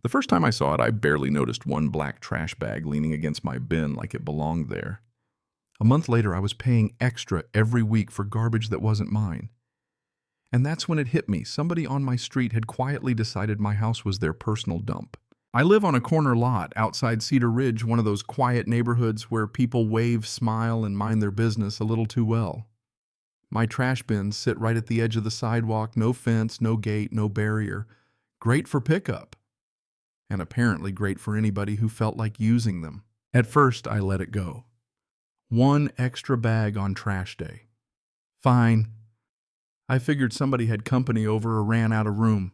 The first time I saw it, I barely noticed one black trash bag leaning against my bin like it belonged there. A month later, I was paying extra every week for garbage that wasn't mine. And that's when it hit me. Somebody on my street had quietly decided my house was their personal dump. I live on a corner lot outside Cedar Ridge, one of those quiet neighborhoods where people wave, smile, and mind their business a little too well. My trash bins sit right at the edge of the sidewalk, no fence, no gate, no barrier. Great for pickup. And apparently great for anybody who felt like using them. At first, I let it go. One extra bag on trash day. Fine. I figured somebody had company over or ran out of room.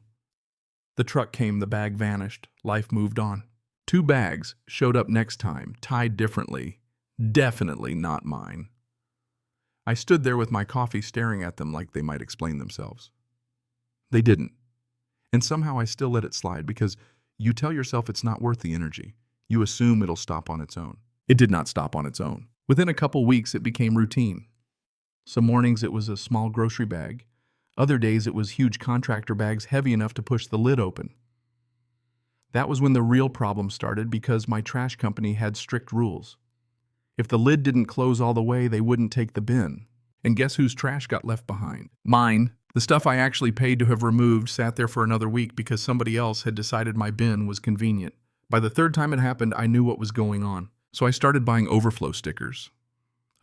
The truck came, the bag vanished. Life moved on. 2 bags showed up next time, tied differently. Definitely not mine. I stood there with my coffee staring at them like they might explain themselves. They didn't. And somehow I still let it slide because you tell yourself it's not worth the energy. You assume it'll stop on its own. It did not stop on its own. Within a couple weeks, it became routine. Some mornings it was a small grocery bag. Other days it was huge contractor bags heavy enough to push the lid open. That was when the real problem started because my trash company had strict rules. If the lid didn't close all the way, they wouldn't take the bin. And guess whose trash got left behind? Mine. The stuff I actually paid to have removed sat there for another week because somebody else had decided my bin was convenient. By the 3rd time it happened, I knew what was going on. So I started buying overflow stickers.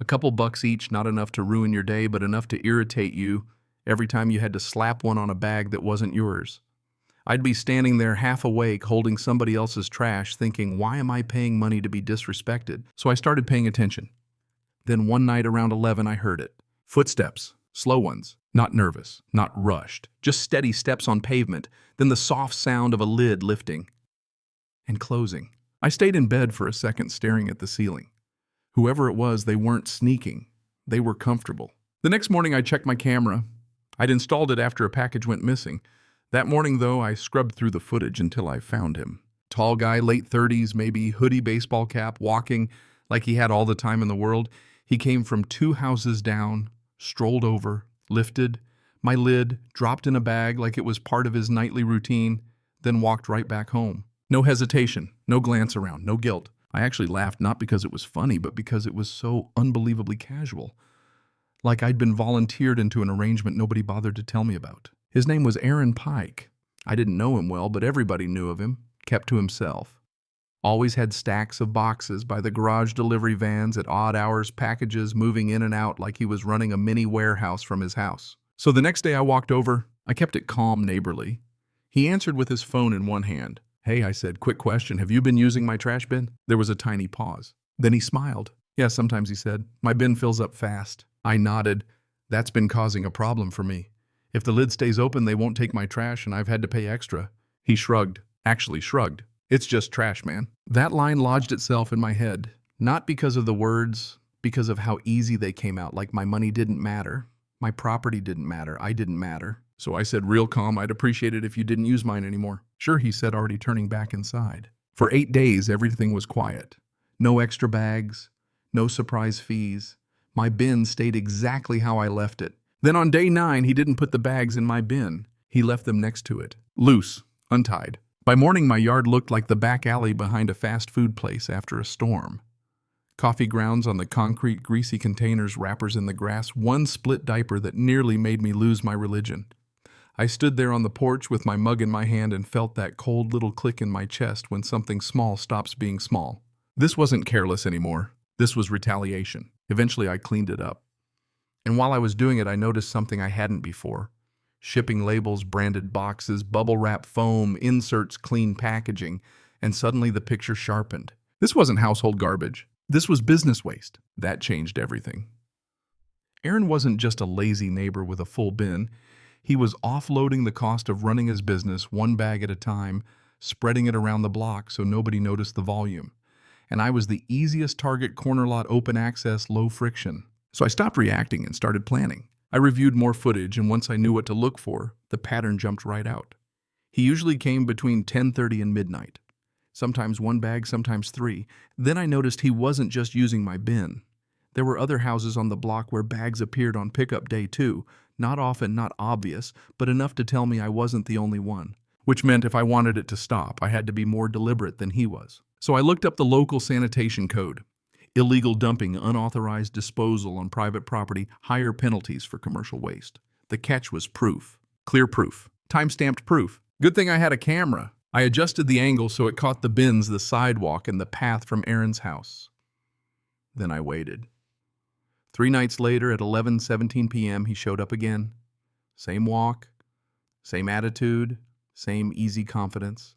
A couple bucks each, not enough to ruin your day, but enough to irritate you every time you had to slap one on a bag that wasn't yours. I'd be standing there half awake holding somebody else's trash thinking, why am I paying money to be disrespected? So I started paying attention. Then one night around 11, I heard it. Footsteps, slow ones, not nervous, not rushed, just steady steps on pavement, then the soft sound of a lid lifting and closing. I stayed in bed for a second staring at the ceiling. Whoever it was, they weren't sneaking. They were comfortable. The next morning, I checked my camera. I'd installed it after a package went missing. That morning, though, I scrubbed through the footage until I found him. Tall guy, late 30s, maybe, hoodie, baseball cap, walking like he had all the time in the world. He came from 2 houses down, strolled over, lifted my lid, dropped in a bag like it was part of his nightly routine, then walked right back home. No hesitation, no glance around, no guilt. I actually laughed not because it was funny, but because it was so unbelievably casual. Like I'd been volunteered into an arrangement nobody bothered to tell me about. His name was Aaron Pike. I didn't know him well, but everybody knew of him, kept to himself. Always had stacks of boxes by the garage delivery vans at odd hours, packages moving in and out like he was running a mini warehouse from his house. So the next day I walked over. I kept it calm, neighborly. He answered with his phone in one hand. Hey, I said, quick question. Have you been using my trash bin? There was a tiny pause. Then he smiled. Yeah, sometimes, he said. My bin fills up fast. I nodded. That's been causing a problem for me. If the lid stays open, they won't take my trash and I've had to pay extra. He shrugged. Actually shrugged. It's just trash, man. That line lodged itself in my head. Not because of the words, because of how easy they came out. Like my money didn't matter. My property didn't matter. I didn't matter. So I said real calm, I'd appreciate it if you didn't use mine anymore. Sure, he said, already turning back inside. For 8 days, everything was quiet. No extra bags, no surprise fees. My bin stayed exactly how I left it. Then on day 9, he didn't put the bags in my bin. He left them next to it, loose, untied. By morning, my yard looked like the back alley behind a fast food place after a storm. Coffee grounds on the concrete, greasy containers, wrappers in the grass, one split diaper that nearly made me lose my religion. I stood there on the porch with my mug in my hand and felt that cold little click in my chest when something small stops being small. This wasn't careless anymore. This was retaliation. Eventually, I cleaned it up. And while I was doing it, I noticed something I hadn't before. Shipping labels, branded boxes, bubble wrap foam, inserts, clean packaging, and suddenly the picture sharpened. This wasn't household garbage. This was business waste. That changed everything. Aaron wasn't just a lazy neighbor with a full bin. He was offloading the cost of running his business one bag at a time, spreading it around the block so nobody noticed the volume. And I was the easiest target, corner lot, open access, low friction. So I stopped reacting and started planning. I reviewed more footage, and once I knew what to look for, the pattern jumped right out. He usually came between 10:30 and midnight. Sometimes 1 bag, sometimes 3. Then I noticed he wasn't just using my bin. There were other houses on the block where bags appeared on pickup day too. Not often, not obvious, but enough to tell me I wasn't the only one. which meant if I wanted it to stop, I had to be more deliberate than he was. So I looked up the local sanitation code. Illegal dumping, unauthorized disposal on private property, higher penalties for commercial waste. The catch was proof. Clear proof. Time-stamped proof. Good thing I had a camera. I adjusted the angle so it caught the bins, the sidewalk, and the path from Aaron's house. Then I waited. 3 nights later at 11:17 p.m., he showed up again. Same walk, same attitude, same easy confidence.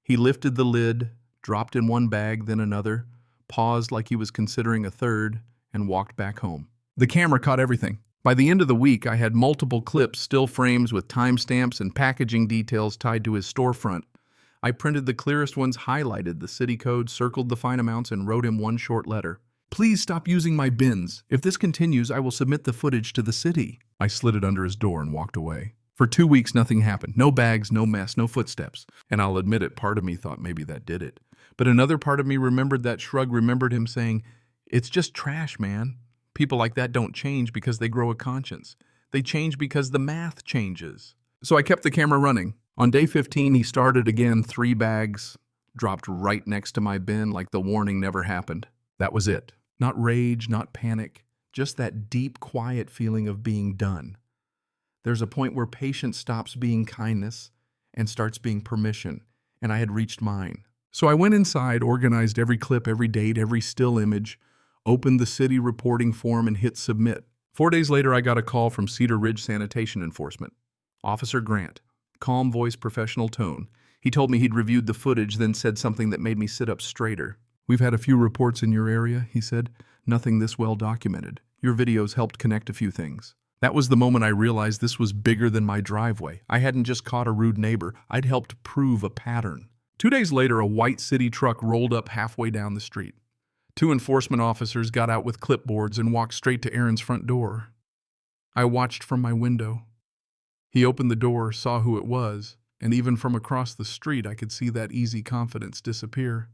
He lifted the lid, dropped in one bag, then another, paused like he was considering a third, and walked back home. The camera caught everything. By the end of the week, I had multiple clips, still frames with timestamps and packaging details tied to his storefront. I printed the clearest ones, highlighted the city code, circled the fine amounts, and wrote him one short letter. Please stop using my bins. If this continues, I will submit the footage to the city. I slid it under his door and walked away. For 2 weeks, nothing happened. No bags, no mess, no footsteps. And I'll admit it, part of me thought maybe that did it. But another part of me remembered that shrug, remembered him saying, "It's just trash, man." People like that don't change because they grow a conscience. They change because the math changes. So I kept the camera running. On day 15, he started again, 3 bags, dropped right next to my bin like the warning never happened. That was it. Not rage, not panic, just that deep, quiet feeling of being done. There's a point where patience stops being kindness and starts being permission, and I had reached mine. So I went inside, organized every clip, every date, every still image, opened the city reporting form, and hit submit. 4 days later, I got a call from Cedar Ridge Sanitation Enforcement. Officer Grant. Calm voice, professional tone. He told me he'd reviewed the footage, then said something that made me sit up straighter. "We've had a few reports in your area," he said. "Nothing this well documented. Your videos helped connect a few things." That was the moment I realized this was bigger than my driveway. I hadn't just caught a rude neighbor. I'd helped prove a pattern. 2 days later, a white city truck rolled up halfway down the street. 2 enforcement officers got out with clipboards and walked straight to Aaron's front door. I watched from my window. He opened the door, saw who it was, and even from across the street I could see that easy confidence disappear.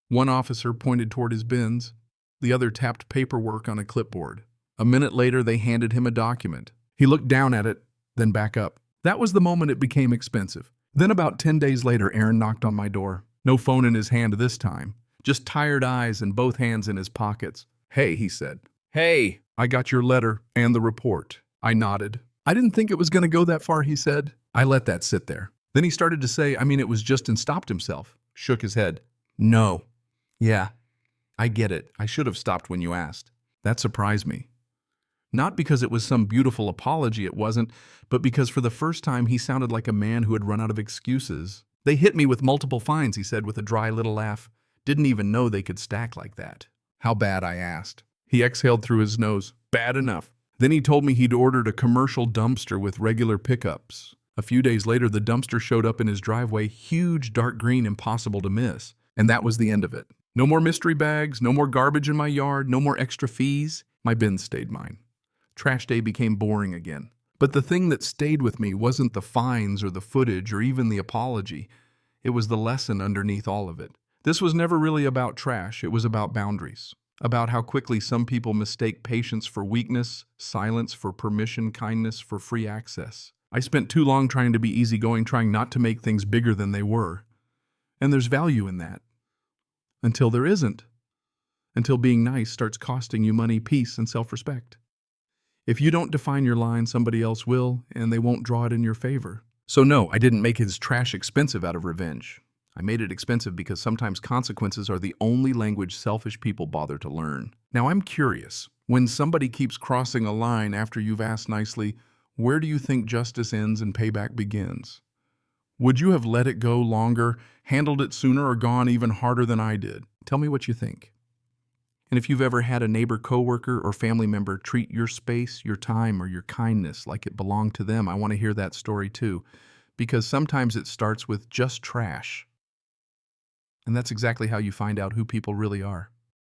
One officer pointed toward his bins. The other tapped paperwork on a clipboard. A minute later, they handed him a document. He looked down at it, then back up. That was the moment it became expensive. Then about 10 days later, Aaron knocked on my door. No phone in his hand this time. Just tired eyes and both hands in his pockets. "Hey," he said. "Hey, I got your letter and the report." I nodded. "I didn't think it was going to go that far," he said. I let that sit there. Then he started to say, it was just, and stopped himself. Shook his head. "No. Yeah, I get it. I should have stopped when you asked." That surprised me. Not because it was some beautiful apology, it wasn't, but because for the first time he sounded like a man who had run out of excuses. "They hit me with multiple fines," he said with a dry little laugh. "Didn't even know they could stack like that." "How bad?" I asked. He exhaled through his nose. "Bad enough." Then he told me he'd ordered a commercial dumpster with regular pickups. A few days later, the dumpster showed up in his driveway, huge, dark green, impossible to miss. And that was the end of it. No more mystery bags, no more garbage in my yard, no more extra fees. My bins stayed mine. Trash day became boring again. But the thing that stayed with me wasn't the fines or the footage or even the apology. It was the lesson underneath all of it. This was never really about trash. It was about boundaries. About how quickly some people mistake patience for weakness, silence for permission, kindness for free access. I spent too long trying to be easygoing, trying not to make things bigger than they were. And there's value in that. Until there isn't. Until being nice starts costing you money, peace, and self-respect. If you don't define your line, somebody else will, and they won't draw it in your favor. So no, I didn't make his trash expensive out of revenge. I made it expensive because sometimes consequences are the only language selfish people bother to learn. Now I'm curious, when somebody keeps crossing a line after you've asked nicely, where do you think justice ends and payback begins? Would you have let it go longer, handled it sooner, or gone even harder than I did? Tell me what you think. And if you've ever had a neighbor, coworker, or family member treat your space, your time, or your kindness like it belonged to them, I want to hear that story too. Because sometimes it starts with just trash. And that's exactly how you find out who people really are.